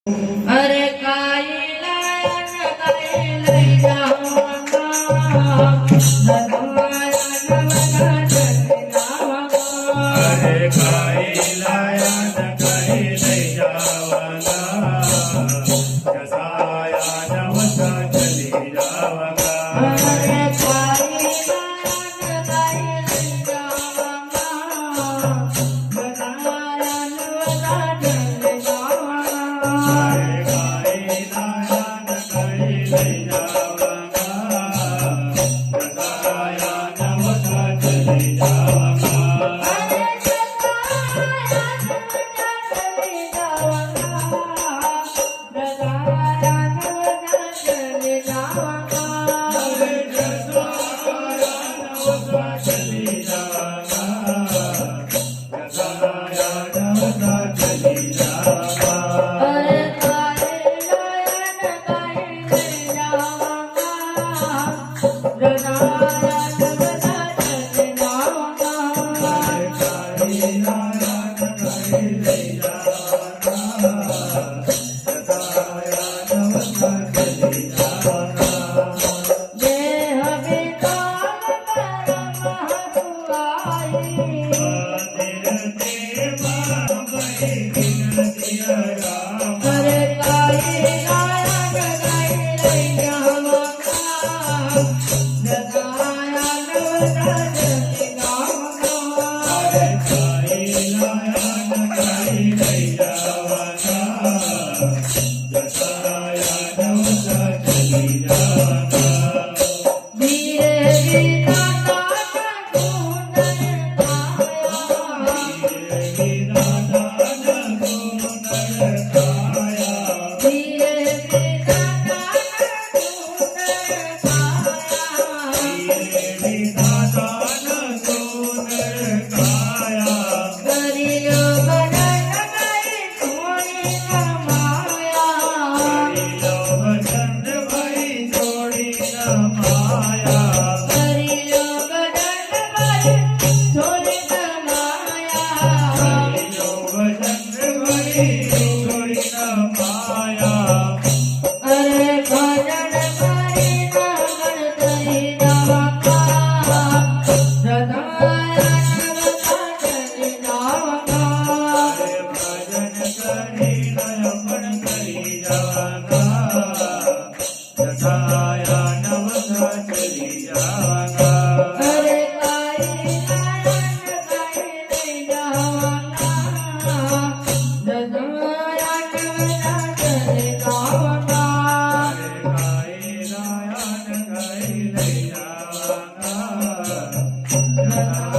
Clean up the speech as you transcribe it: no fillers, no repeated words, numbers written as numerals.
अरे काई लाया न काई लई जावांगा नदमाया नवना जनावांगा अरे काई लाया न काई लई जावांगा जसाया नवसा चली जावांगा अरे काई लाया न काई लई जावांगा नदमाया नवना जनावांगा Yeah.